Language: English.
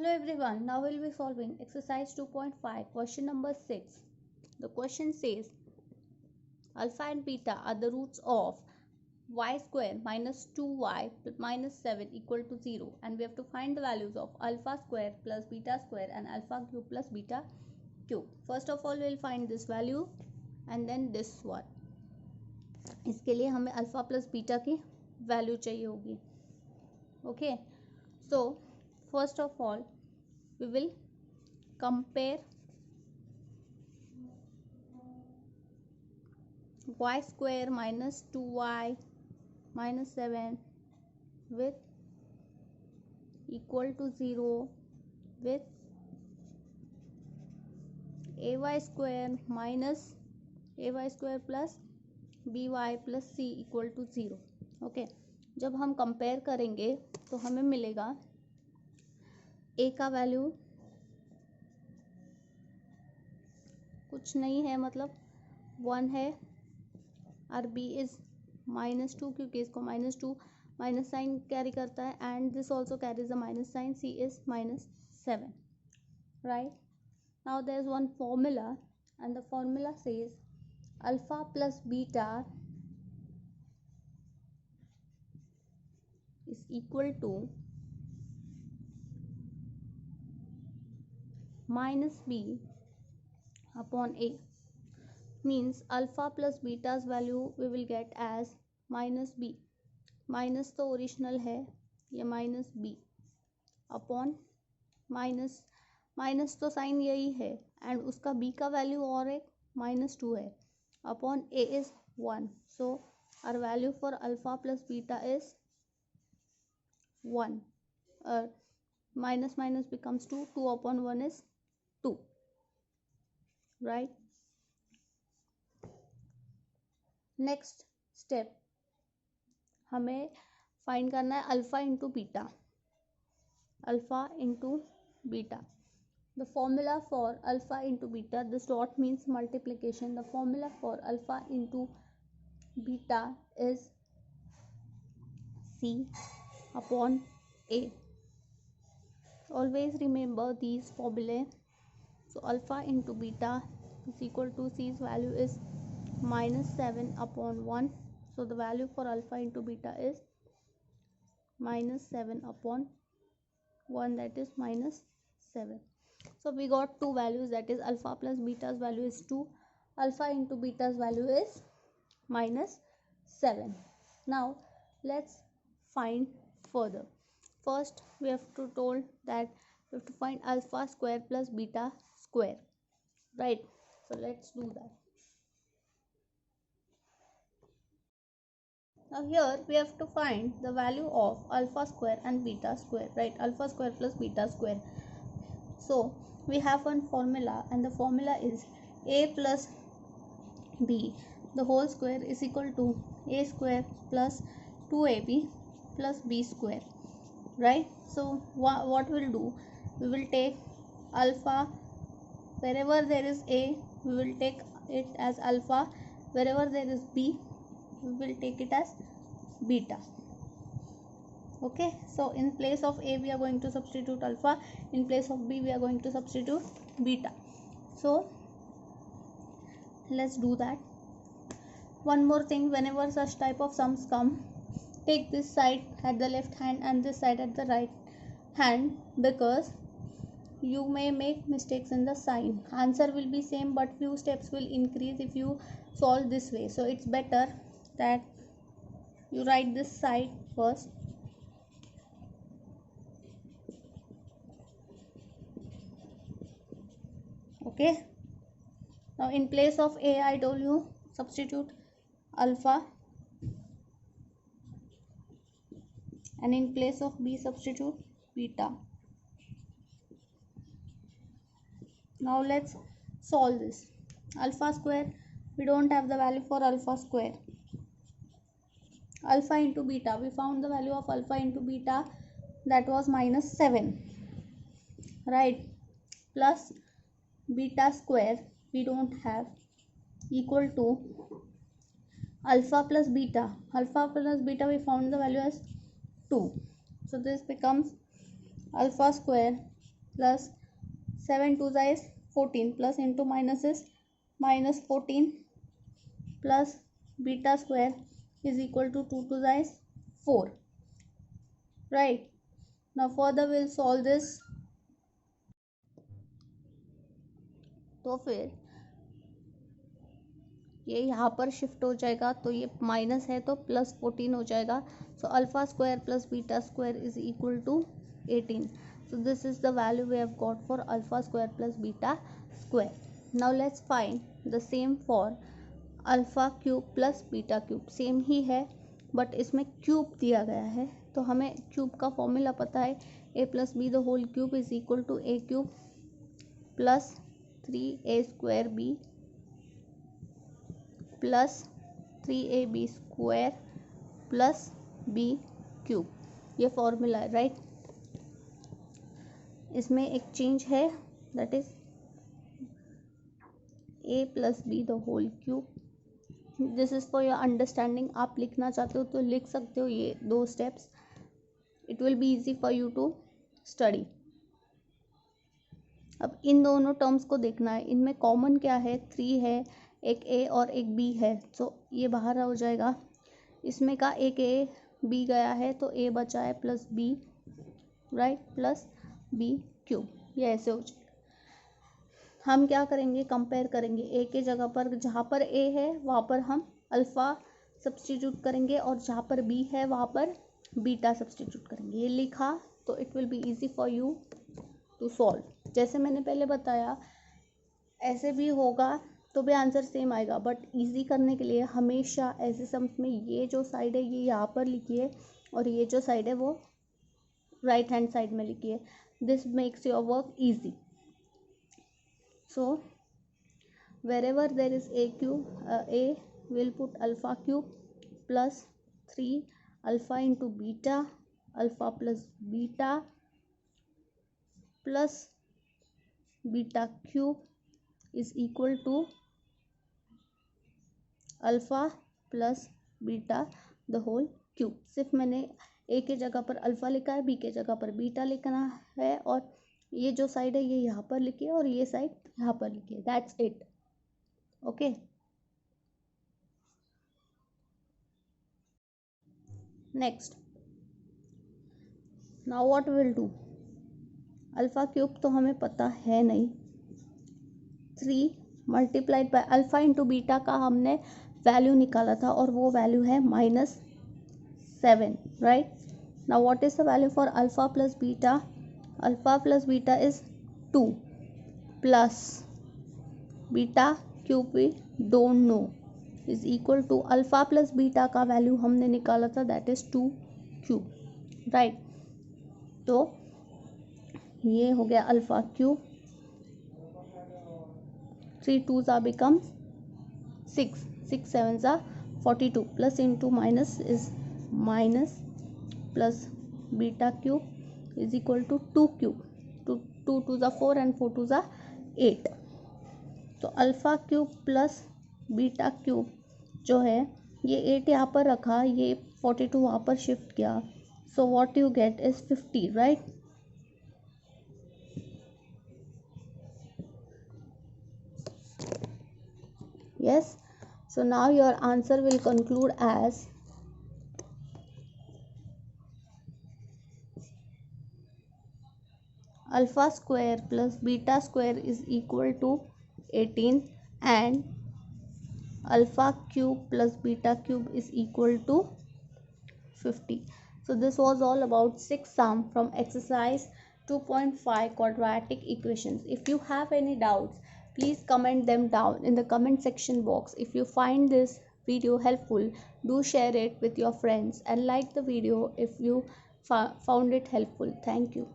Hello everyone, now we'll be solving exercise 2.5 question number 6. The question says alpha and beta are the roots of y square minus 2y minus 7 equal to 0, and we have to find the values of alpha square plus beta square and alpha cube plus beta cube. First of all we'll find this value and then this one. इसके लिए हमें alpha plus beta की value चाहिए होगी. Okay, so first of all we will compare y square minus 2y minus 7 with equal to 0 with ay square minus ay square plus by plus c equal to 0. Okay, जब हम compare करेंगे तो हमें मिलेगा a का value कुछ नहीं है, मतलब 1 है, और b इज -2 क्योंकि इसको -2 माइनस साइन कैरी करता है, and this also carries a minus sign. c is -7. Right, now there is one formula and the formula says alpha plus beta is equal to minus b upon a. Means alpha plus beta's value we will get as minus b. Minus तो original है, ये minus b upon minus तो sign यही है, and उसका b का value और एक -2 है, upon a is 1. So our value for alpha plus beta is 1. Minus minus becomes 2. 2 upon 1 is 2. Right. Next step हमें फाइंड करना है alpha into beta. Alpha into beta. The formula for alpha into beta, this dot means multiplication. The formula for alpha into beta is c upon a. Always remember these formulae. So alpha into beta is equal to c's value is -7 upon 1. So the value for alpha into beta is -7 upon 1, that is -7. So we got two values, that is alpha plus beta's value is 2, alpha into beta's value is -7. Now let's find further. First we have to told that we have to find alpha square plus beta square, right? So let's do that. Now here we have to find the value of alpha square and beta square, right? Alpha square plus beta square. So we have one formula, and the formula is a plus b the whole square is equal to a square plus 2ab plus b square, right? So what we'll do, we will take alpha wherever there is a, we will take it as alpha, wherever there is b, we will take it as beta. Okay, so in place of a we are going to substitute alpha, in place of b we are going to substitute beta. So let's do that. One more thing, whenever such type of sums come, take this side at the left hand and this side at the right hand, because you may make mistakes in the sign. Answer will be same, but few steps will increase if you solve this way. So it's better that you write this side first. Okay, now in place of a I told you substitute alpha, and in place of b substitute beta. Now let's solve this. Alpha square, we don't have the value for alpha square. Alpha into beta, we found the value of alpha into beta, that was -7, right? Plus beta square we don't have, equal to alpha plus beta. Alpha plus beta we found the value as 2. So this becomes alpha square plus 7 2 is 14 plus into minus is minus 14 plus beta square is equal to 2 2 is 4, right? Now further we'll solve this. तो फिर ये यहाँ पर shift हो जाएगा, तो ये minus है तो प्लस 14 हो जाएगा. So alpha square plus beta square is equal to 18. So this is the value we have got for alpha square plus beta square. Now let's find the same for alpha cube plus beta cube. Same ही है but इसमें cube दिया गया है, तो हमें cube का formula पता है. a plus b the whole cube is equal to a cube plus 3a square b plus 3ab square plus b cube. ये फॉर्मूला है, राइट? इसमें एक चेंज है, that is a plus b the whole cube. This is for your understanding. आप लिखना चाहते हो तो लिख सकते हो ये 2 steps. It will be easy for you to study. अब इन दोनों टर्म्स को देखना है. इनमें कॉमन क्या है? 3 है, एक a और एक b है, तो ये बाहर हो जाएगा. इसमें का एक a b गया है तो a बचा है plus b, right, plus b cube. ये ऐसे हो जाएगा. हम क्या करेंगे? कंपेयर करेंगे. a के जगह पर जहाँ पर a है वहाँ पर हम अल्फ़ा सब्सटीट्यूट करेंगे और जहाँ पर b है वहाँ पर बीटा सब्सटीट्यूट करेंगे. ये लिखा तो it will be easy for you to solve. जैसे मैंने पहले बताया ऐसे भी होगा तो भी आंसर सेम आएगा, बट इजी करने के लिए हमेशा ऐसे सम्स में ये जो साइड है ये यहाँ पर लिखिए और ये जो साइड है वो राइट हैंड साइड में लिखिए. This makes your work easy. So wherever there is a cube, a will put alpha cube plus 3 alpha into beta, alpha plus beta plus beta cube is equal to alpha plus beta the whole cube. सिर्फ मैंने ए के जगह पर alpha लिखा है, B के जगह पर बीटा लिखना है, और ये जो साइड है ये यहाँ पर लिखिए और ये साइड यहाँ पर लिखिए. That's it. Okay. Next, now what will do? Alpha cube तो हमें पता है नहीं. 3 multiplied by alpha into beta का हमने वैल्यू निकाला था और वो वैल्यू है -7, right? Now what is the value for alpha plus beta? Alpha plus beta is 2 plus beta cube we don't know is equal to alpha plus beta का value हमने निकाला था, दैट इज 2 क्यूब, राइट? तो ये हो गया alpha cube. 3 2s are become 6, 6 7s are 42, plus into minus is minus plus beta cube is equal to 2 cube. 2 2s are 4 and 4 2s are 8. तो alpha cube plus beta cube जो है ये 8 यहाँ पर रखा, ये 42 वहाँ पर शिफ्ट किया. So what you get is 50, right? Yes. So now your answer will conclude as alpha square plus beta square is equal to 18 and alpha cube plus beta cube is equal to 50. So this was all about 6 sum from exercise 2.5 quadratic equations. If you have any doubts, please comment them down in the comment section box. If you find this video helpful, do share it with your friends and like the video if you found it helpful. Thank you.